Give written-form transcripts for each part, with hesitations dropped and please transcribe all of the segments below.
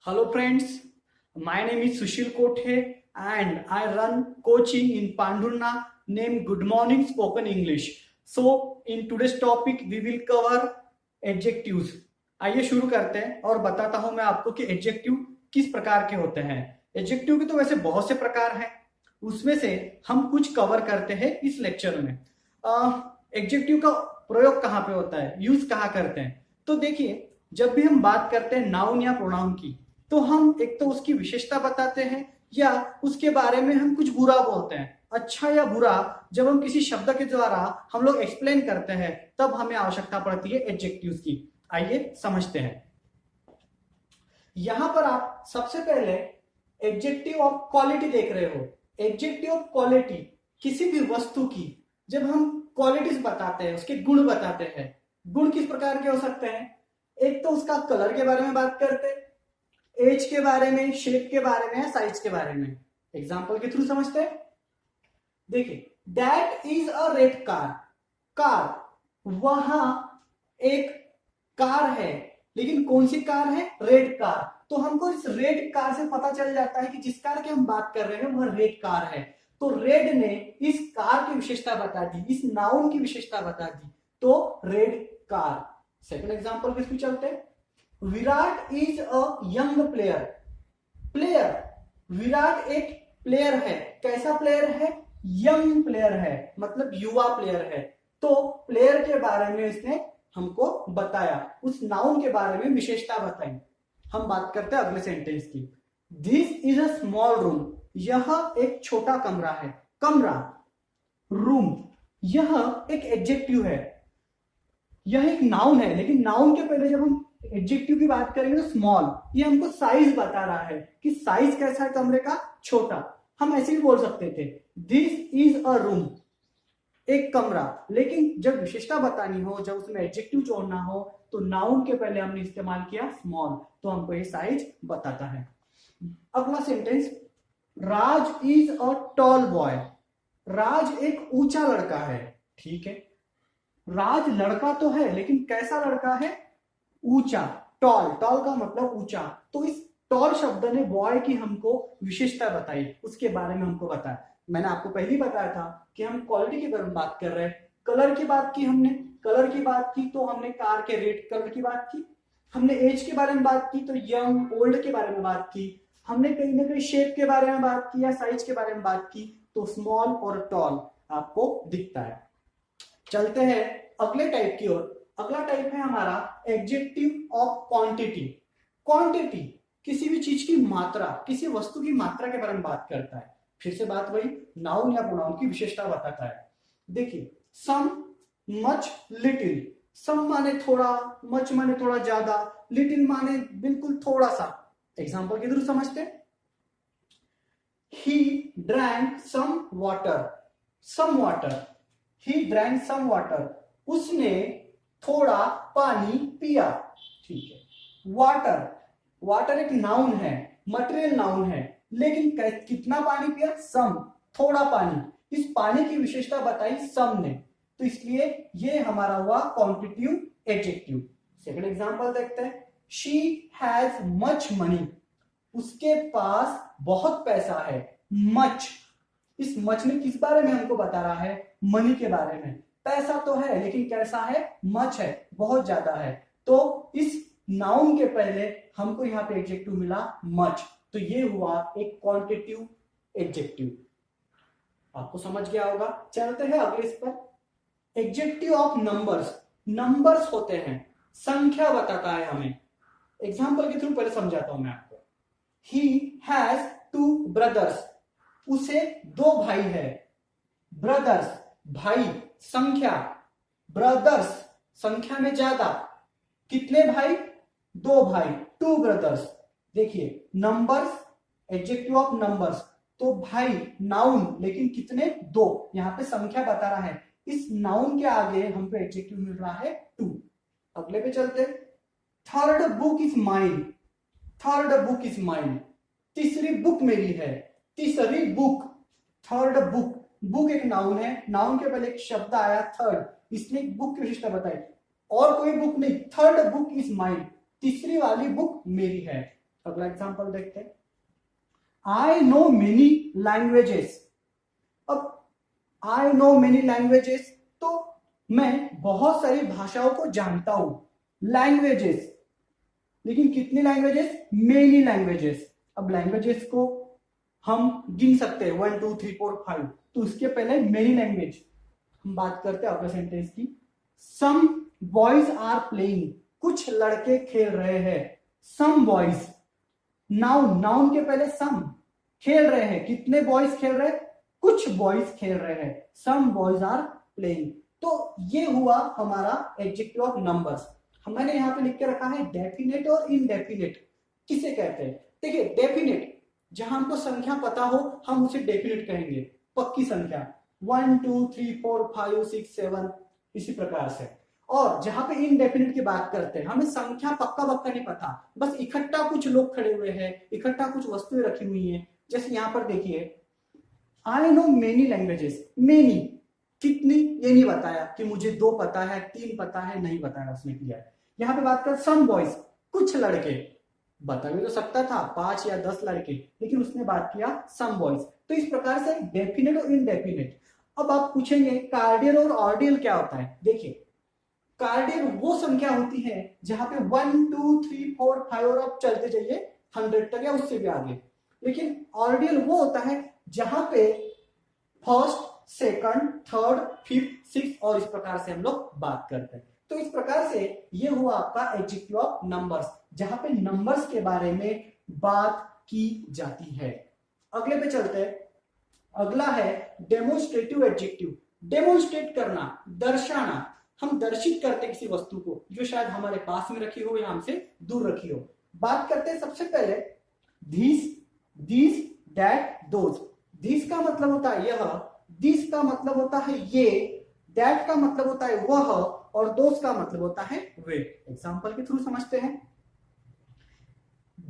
Hello friends, my name is Sushil Kothe and I run coaching in Pandurna named Good Morning Spoken English. So in today's topic we will cover adjectives. आइए शुरू करते हैं और बताता हूं मैं आपको कि एडजेक्टिव किस प्रकार के होते हैं। एडजेक्टिव के तो वैसे बहुत से प्रकार हैं, उसमें से हम कुछ कवर करते हैं इस लेक्चर में। एडजेक्टिव का प्रयोग कहाँ पे होता है, यूज कहाँ करते हैं, तो देखिए जब भी हम बात करते हैं नाउन या प्रोनाउन की, तो हम एक तो उसकी विशेषता बताते हैं या उसके बारे में हम कुछ बुरा बोलते हैं। अच्छा या बुरा जब हम किसी शब्द के द्वारा हम लोग एक्सप्लेन करते हैं तब हमें आवश्यकता पड़ती है एडजेक्टिव्स की। आइए समझते हैं। यहां पर आप सबसे पहले एडजेक्टिव ऑफ क्वालिटी देख रहे हो। एडजेक्टिव ऑफ क्वालिटी किसी भी वस्तु की जब हम क्वालिटीज बताते हैं, उसके गुण बताते हैं। गुण किस प्रकार के हो सकते हैं? एक तो उसका कलर के बारे में बात करते हैं, एज के बारे में, शेप के बारे में, साइज के बारे में। एग्जाम्पल के थ्रू समझते हैं। देखिए, that is a red car. Car, वहां एक कार है, लेकिन कौन सी कार है? Red car. तो हमको इस रेड कार से पता चल जाता है कि जिस कार की हम बात कर रहे हैं वह रेड कार है। तो रेड ने इस कार की विशेषता बता दी, इस नाउन की विशेषता बता दी, तो रेड कार। सेकंड एग्जांपल किस पे चलते हैं। Virat is a young player. Player, Virat एक प्लेयर है। कैसा प्लेयर है? यंग प्लेयर है, मतलब युवा प्लेयर है। तो प्लेयर के बारे में इसने हमको बताया, उस नाउन के बारे में विशेषता बताई। हम बात करते हैं अगले सेंटेंस की। This is a small room. यह एक छोटा कमरा है। कमरा, रूम, यह एक एडजेक्टिव है, यह एक नाउन है, लेकिन नाउन के पहले जब हम एडजेक्टिव की बात करेंगे तो स्मॉल, ये हमको साइज बता रहा है कि साइज कैसा है कमरे का? छोटा। हम ऐसे भी बोल सकते थे, दिस इज अ रूम, एक कमरा। लेकिन जब विशेषता बतानी हो, जब उसमें एडजेक्टिव जोड़ना हो, तो नाउन के पहले हमने इस्तेमाल किया स्मॉल, तो हमको ये साइज बताता है। अगला sentence, Raj is a tall boy. Raj एक ऊंचा लड़का है। ठीक है, राज लड़का तो है, लेकिन कैसा लड़का है? ऊंचा। टॉल, टॉल का मतलब ऊंचा। तो इस टॉल शब्द ने बॉय की हमको विशेषता बताई, उसके बारे में हमको बताया। मैंने आपको पहले ही बताया था कि हम क्वालिटी के बारे में बात कर रहे हैं। कलर की बात की हमने, कलर की बात की तो हमने कार के रेड कलर की बात की। हमने एज के बारे में बात की तो यंग ओल्ड के बारे में बात की। हमने कहीं ना कहीं शेप के बारे में बात की या साइज के बारे में बात की, तो स्मॉल और टॉल आपको दिखता है। चलते हैं अगले टाइप की ओर। अगला टाइप है हमारा एडजेक्टिव ऑफ क्वांटिटी। क्वांटिटी किसी भी चीज की मात्रा, किसी वस्तु की मात्रा के बारे में बात करता है। फिर से बात वही, नाउन या प्रोनाउन की विशेषता बताता है। देखिए, सम, मच, लिटिल। सम माने थोड़ा, मच माने थोड़ा ज्यादा, लिटिल माने बिल्कुल थोड़ा सा। एग्जाम्पल के थ्रू समझते हैं। He drank some water. Some water. He drank some water. उसने थोड़ा पानी पिया। ठीक है। वाटर, वाटर एक नाउन है, मटेरियल नाउन है, लेकिन कितना पानी पिया? सम, थोड़ा पानी। इस पानी की विशेषता बताई सम ने, तो इसलिए ये हमारा हुआ क्वांटिटिव एडजेक्टिव। सेकंड एग्जांपल देखते हैं। She has much money. उसके पास बहुत पैसा है। मच, इस मच ने किस बारे में हमको बता रहा है? मनी के बारे में। पैसा तो है, लेकिन कैसा है? मच है, बहुत ज्यादा है। तो इस नाउन के पहले हमको यहाँ पे एडजेक्टिव मिला मच, तो ये हुआ एक क्वांटिटिव एडजेक्टिव। आपको समझ गया होगा। चलते हैं अगले इस पर। Adjective of numbers. नंबर्स होते हैं, संख्या बताता है हमें। एग्जाम्पल के थ्रू पहले समझाता हूं मैं आपको। He has two brothers. उसे दो भाई है। ब्रदर्स, भाई, संख्या। ब्रदर्स, संख्या में ज्यादा। कितने भाई? दो भाई, टू ब्रदर्स। देखिए, नंबर्स, एडजेक्टिव ऑफ नंबर्स, तो भाई नाउन, लेकिन कितने? दो। यहां पे संख्या बता रहा है। इस नाउन के आगे हमको एडजेक्टिव मिल रहा है टू। अगले पे चलते। Third book is mine. Third book is mine. तीसरी बुक मेरी है। तीसरी बुक, थर्ड बुक। बुक एक नाउन है, नाउन के पहले एक शब्द आया थर्ड, इसलिए बुक की विशेषता बताई। और कोई बुक नहीं, थर्ड बुक इज माइन, तीसरी वाली बुक मेरी है। अगला एग्जांपल देखते हैं, आई नो मेनी लैंग्वेजेस। अब आई नो मेनी लैंग्वेजेस, तो मैं बहुत सारी भाषाओं को जानता हूं, लैंग्वेजेस, लेकिन कितनी लैंग्वेजेस? Many languages. अब लैंग्वेजेस को हम गिन सकते हैं 1 2 3 4 5, तो उसके पहले मेनी लैंग्वेज हम बात करते हैं अगले सेंटेंस की। सम बॉयज आर प्लेइंग, कुछ लड़के खेल रहे हैं, सम बॉयज। नाउन, नाउन के पहले सम, खेल रहे हैं, कितने बॉयज खेल रहे हैं? कुछ बॉयज खेल रहे हैं, सम बॉयज आर प्लेइंग। तो ये हुआ हमारा एडजेक्टिव ऑफ नंबर्स। हमने यहाँ पे लिख के रखा है डेफिनेट और इनडेफिनेट किसे कहते हैं। देखिए डेफिनेट, जहां हमको संख्या पता हो हम उसे डेफिनेट कहेंगे, पक्की संख्या 1 2 3 4 5 6 7 इसी प्रकार से। और जहां पे इनडेफिनेट की बात करते हैं, हमें संख्या पक्का पक्का नहीं पता, बस इकट्ठा कुछ लोग खड़े हुए हैं, इकट्ठा कुछ वस्तुएं रखी हुई हैं। जैसे यहां पर देखिए, I know many languages, many कितनी ये नहीं बताया कि मुझे 2 पता है 3 पता है, नहीं बताया उसने किया। यहाँ पे बात कर सम बॉयज, कुछ लड़के, बता भी तो सकता था 5 या 10 लड़के, लेकिन उसने बात किया सम बॉयज। तो इस प्रकार से डेफिनेट और इनडेफिनेट। अब आप पूछेंगे कार्डियल और ऑर्डियल क्या होता है। देखिए कार्डियल वो संख्या होती है जहां पे 1 2 3 4 5 और आप चलते जाइए 100 तक या उससे भी आगे। लेकिन ऑर्डियल वो होता है जहां पे first second third fifth six और इस प्रकार से हम लोग बात करते हैं। तो इस प्रकार से ये हुआ आपका एडजेक्टिव ऑफ नंबर्स, जहां पे नंबर्स के बारे में बात की जाती है। अगले पे चलते हैं, अगला है डेमोन्स्ट्रेटिव एडजेक्टिव। डेमोन्स्ट्रेट करना, दर्शाना, हम दर्शित करते किसी वस्तु को जो शायद हमारे पास में रखी हो या हमसे दूर रखी हो। बात करते हैं सबसे पहले this, this, that, those. This का मतलब होता है यह, दिस का मतलब होता है ये, दैट का मतलब होता है वह, और दोस्त का मतलब होता है वे। एग्जांपल के थ्रू समझते हैं।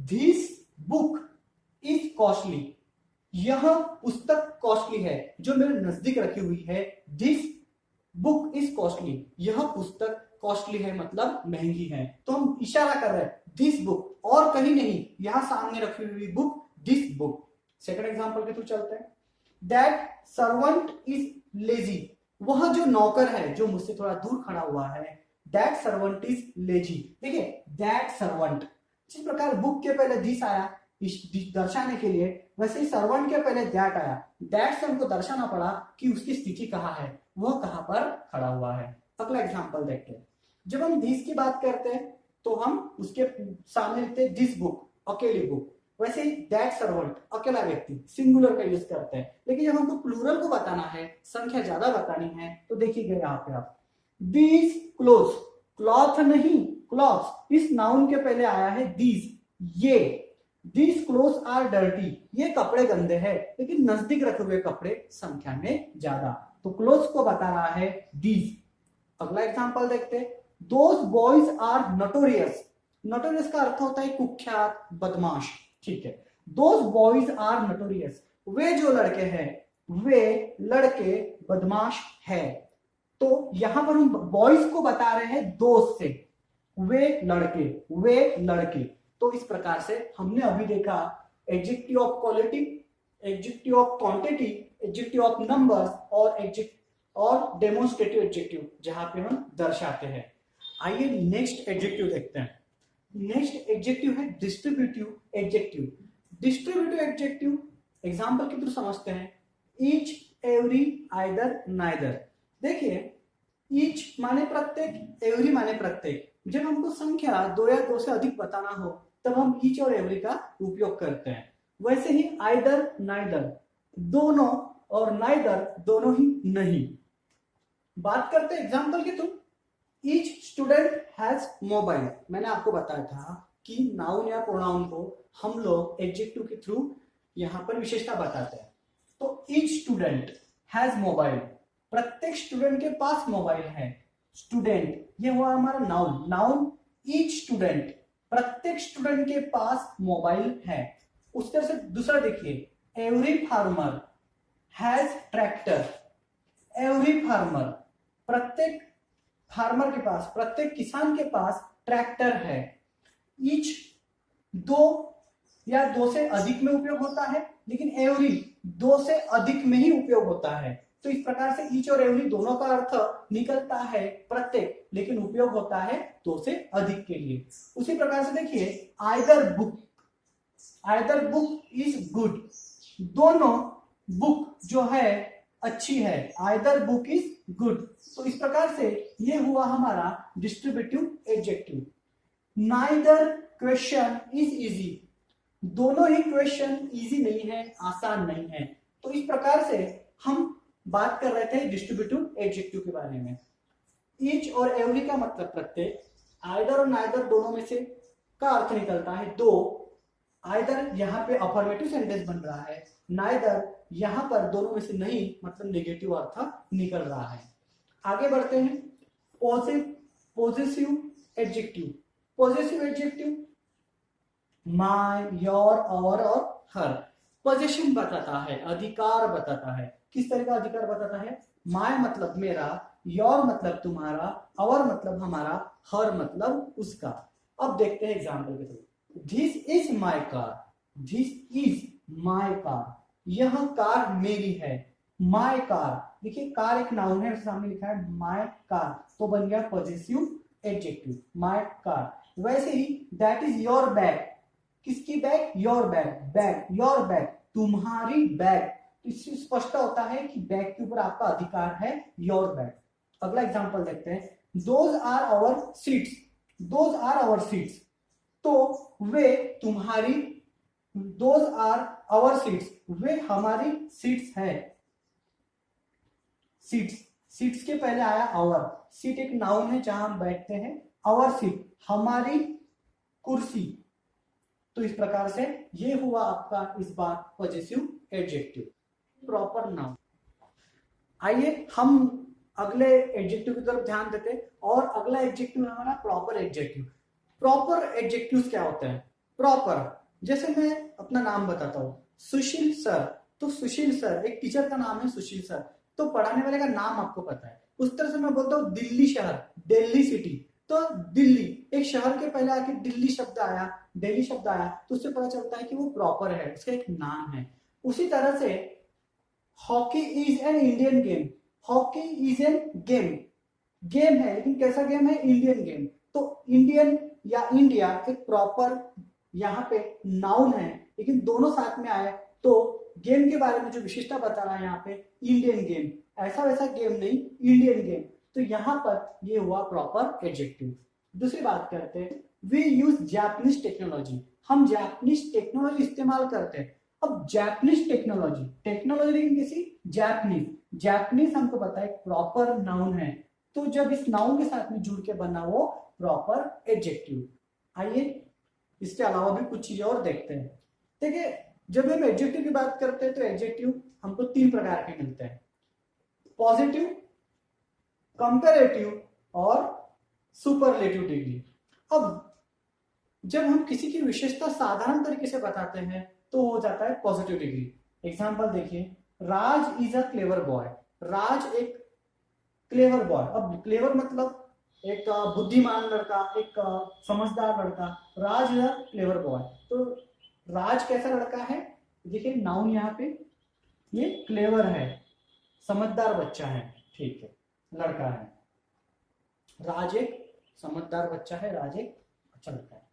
दिस बुक इज कॉस्टली, यह पुस्तक कॉस्टली है, जो मेरे नजदीक रखी हुई है। दिस बुक इज कॉस्टली, यह पुस्तक कॉस्टली है मतलब महंगी है। तो हम इशारा कर रहे हैं दिस बुक, और कहीं नहीं, यहां सामने रखी हुई book, this book. Second example के थ्रू चलते हैं। दैट सर्वेंट इज लेजी, वह जो नौकर है जो मुझसे थोड़ा दूर खड़ा हुआ है, दैट सर्वेंट इज लेजी। देखिए दैट सर्वेंट, जिस प्रकार बुक के पहले दिस आया दर्शाने के लिए, वैसे ही सर्वेंट के पहले दैट आया। दैट से हमको दर्शाना पड़ा कि उसकी स्थिति कहाँ है, वह कहां पर खड़ा हुआ है। अगला एग्जांपल देखते हैं। जब हम दिस की बात करते हैं तो हम उसके सामने लिखते हैं दिस बुक, अकेली बुक। वैसे ही दैट सर्वेंट, अकेला व्यक्ति, सिंगुलर का यूज करते हैं। लेकिन जब हमको प्लूरल को बताना है, संख्या ज्यादा बतानी है, तो देखिएगा यहाँ पे आप दीज क्लोथ, क्लॉथ नहीं क्लॉथ्स, इस नाउन के पहले आया है दीज, ये। दीज क्लोथ्स आर डर्टी, ये कपड़े गंदे हैं, लेकिन नजदीक रखे हुए कपड़े संख्या में ज्यादा, तो क्लोथ्स को बता रहा है दीज। अगला एग्जांपल देखते हैं। Those boys are notorious, notorious का अर्थ होता है कुख्यात, बदमाश, ठीक है। दोज बॉयज आर नोटोरियस, वे जो लड़के हैं, वे लड़के बदमाश है। तो यहां पर हम बॉयज को बता रहे हैं दोस्त से, वे लड़के, वे लड़के। तो इस प्रकार से हमने अभी देखा adjective of quality, adjective of quantity, adjective of numbers और डेमोन्स्ट्रेटिव एडजेक्टिव, जहां पे हम दर्शाते हैं। आइए नेक्स्ट एडजेक्टिव देखते हैं। नेक्स्ट एडजेक्टिव है distributive adjective. Distributive adjective example के थ्रू समझते हैं। Each, every, either, neither. देखिए ईच माने प्रत्येक, एवरी माने प्रत्येक। जब हमको संख्या 2 या 2 से अधिक बताना हो तब हम ईच और एवरी का उपयोग करते हैं। वैसे ही आइदर, नाइदर, दोनों, और नाइदर, दोनों ही नहीं। बात करते हैं एग्जांपल के through. Each student has mobile, मैंने आपको बताया था कि नाउन या प्रोनाउन को हम लोग एडजेक्टिव के थ्रू यहां पर विशेषता बताते हैं। तो ईच स्टूडेंट हैज मोबाइल, प्रत्येक स्टूडेंट के पास मोबाइल है। स्टूडेंट ये हुआ हमारा नाउन, नाउन ईच स्टूडेंट, प्रत्येक स्टूडेंट के पास मोबाइल है। उस तरह से दूसरा देखिए, every farmer has tractor, every farmer, प्रत्येक फार्मर के पास, प्रत्येक किसान के पास ट्रैक्टर है। ईच, दो या दो से अधिक में उपयोग होता है, लेकिन एवरी दो से अधिक में ही उपयोग होता है। तो इस प्रकार से ईच और एवरी दोनों का अर्थ निकलता है प्रत्येक, लेकिन उपयोग होता है दो से अधिक के लिए। उसी प्रकार से देखिए आइदर बुक इज गुड, दोनों बुक जो है अच्छी है, आइदर बुक इज गुड। तो इस प्रकार से ये हुआ हमारा distributive adjective. Neither question is easy, दोनों ही क्वेश्चन इजी नहीं है, आसान नहीं है। तो इस प्रकार से हम बात कर रहे थे डिस्ट्रीब्यूटिव एडजेक्टिव के बारे में। ईच और एवरी का मतलब प्रत्येक, आइदर और नाइदर दोनों में से का अर्थ निकलता है दो। आइदर यहाँ पे अफर्मेटिव सेंटेंस बन रहा है, नाइदर यहाँ पर दोनों में से नहीं मतलब नेगेटिव अर्थ निकल रहा है। आगे बढ़ते हैं। Possessive adjective. Possessive adjective my, your, our और हर पोजेशन बताता है, अधिकार बताता है। किस तरह का अधिकार बताता है? माय मतलब मेरा, योर मतलब तुम्हारा, आवर मतलब हमारा, हर मतलब उसका। अब देखते हैं एग्जाम्पल के through. This is my car, this is my car, यह कार मेरी है। माय कार, देखिए कार एक नाउन है, सामने लिखा है माय कार, तो बन गया पॉजेसिव एडजेक्टिव माय कार। वैसे ही दैट इज योर बैग, किसकी bag? Your bag, bag your bag, तुम्हारी बैग। तो इससे स्पष्ट होता है कि बैग के ऊपर आपका अधिकार है, योर बैग। अगला एग्जांपल देखते हैं। Those are our seats, those are our seats, तो वे तुम्हारी, दोज आर आवर सीट्स, वे हमारी सीट्स है। सीट्स, सीट्स के पहले आया आवर, सीट एक नाउन है जहां हम बैठते हैं, आवर सीट हमारी कुर्सी। तो इस प्रकार से ये हुआ आपका इस बार पॉजेसिव एडजेक्टिव, प्रॉपर नाउन। आइए हम अगले एडजेक्टिव की तरफ ध्यान देते हैं, और अगला एडजेक्टिव है हमारा प्रॉपर एडजेक्टिव। प्रॉपर एडजेक्टिव्स क्या होते हैं? प्रॉपर, जैसे मैं अपना नाम बताता हूं, सुशील सर, तो सुशील सर एक टीचर का नाम है सुशील सर, तो पढ़ाने वाले का नाम आपको पता है। उस तरह से मैं बोलता हूँ दिल्ली शहर, दिल्ली सिटी, तो दिल्ली एक शहर के पहले आके दिल्ली शब्द आया, दिल्ली शब्द आया, तो उससे पता चलता है कि वो प्रॉपर है, उसका एक नाम है। उसी तरह से hockey is an Indian game, hockey is an game, game है लेकिन कैसा गेम है? Indian game. तो इंडियन या इंडिया एक प्रॉपर यहाँ पे नाउन है, लेकिन दोनों साथ में आए तो गेम के बारे में जो विशेषता बता रहा है यहाँ पे इंडियन गेम, ऐसा वैसा गेम नहीं, इंडियन गेम। तो यहाँ पर ये हुआ प्रॉपर एडजेक्टिव। दूसरी बात करते हैं, वी यूज जापानीज टेक्नोलॉजी, हम जापानीज टेक्नोलॉजी इस्तेमाल करते हैं। अब जापानीज टेक्नोलॉजी, टेक्नोलॉजी लेकिन किसी जापानीज, जापानीज हमको पता है प्रॉपर नाउन है, तो जब इस नाउन के साथ में जुड़ के बना वो प्रॉपर एडजेक्टिव। आइए इसके अलावा भी कुछ चीजें और देखते हैं। देखिए जब हम एडजेक्टिव की बात करते हैं तो एडजेक्टिव हमको तीन प्रकार के मिलते हैं, पॉजिटिव, कंपैरेटिव और सुपरलेटिव डिग्री। अब जब हम किसी की विशेषता साधारण तरीके से बताते हैं तो हो जाता है पॉजिटिव डिग्री। एग्जांपल देखिए, राज is a clever boy, Raj एक क्लेवर बॉय। अब क्लेवर मतलब एक बुद्धिमान लड़का, एक समझदार लड़का, राज इज अ क्लेवर बॉय। तो राज कैसा लड़का है? देखिए नाउन यहाँ पे ये क्लेवर है, समझदार बच्चा है, ठीक है, लड़का है। राज एक समझदार बच्चा है, राज एक अच्छा लड़का है।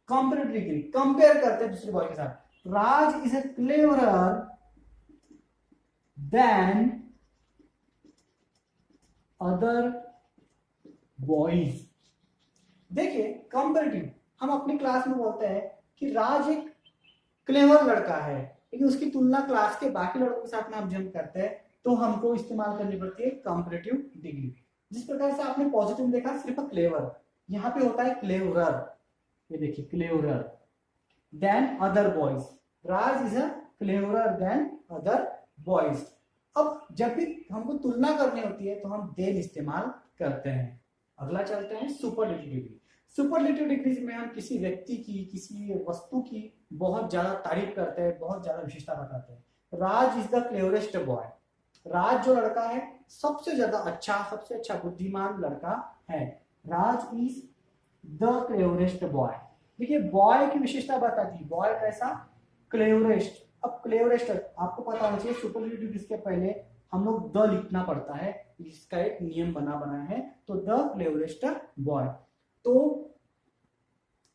कंपेरेटिव डिग्री, कंपेयर करते हैं दूसरे बॉय के साथ, Raj is a cleverer than other boys. देखिए कंपेरेटिव, हम अपनी क्लास में बोलते हैं कि राज एक क्लेवर लड़का है, लेकिन उसकी तुलना क्लास के बाकी लड़कों के साथ में हम जब करते हैं तो हमको इस्तेमाल करनी पड़ती है कंपेरेटिव डिग्री। जिस प्रकार से आपने पॉजिटिव देखा सिर्फ क्लेवर, यहाँ पे होता है क्लेवरर, ये देखिए cleverer than other boys, Raj is a cleverer than other boys. अब जब भी हमको तुलना करनी होती है तो हम देन इस्तेमाल करते हैं। अगला चलते हैं सुपरलेटिव डिग्री। सुपरलेटिव डिग्री में हम किसी व्यक्ति की, किसी वस्तु की बहुत ज्यादा तारीफ करते हैं, बहुत ज्यादा विशेषता बताते हैं। राज इज द क्लेवरेस्ट बॉय, राज जो लड़का है सबसे ज्यादा अच्छा, सबसे अच्छा बुद्धिमान लड़का है, राज इज द क्लेवरेस्ट बॉय। देखिए बॉय की विशेषता बताती है, बॉय कैसा, क्लेवरेस्ट। अब क्लेवरेस्ट आपको पता होना चाहिए, सुपरलेटिव इसके पहले हम लोग द लिखना पड़ता है, इसका एक नियम बना है, तो द क्लेवरेस्ट बॉय। तो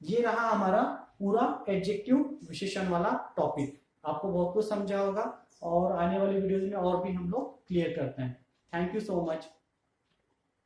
ये रहा हमारा पूरा एडजेक्टिव विशेषण वाला टॉपिक, आपको बहुत कुछ समझा होगा और आने वाली वीडियोस में और भी हम लोग क्लियर करते हैं। Thank you so much.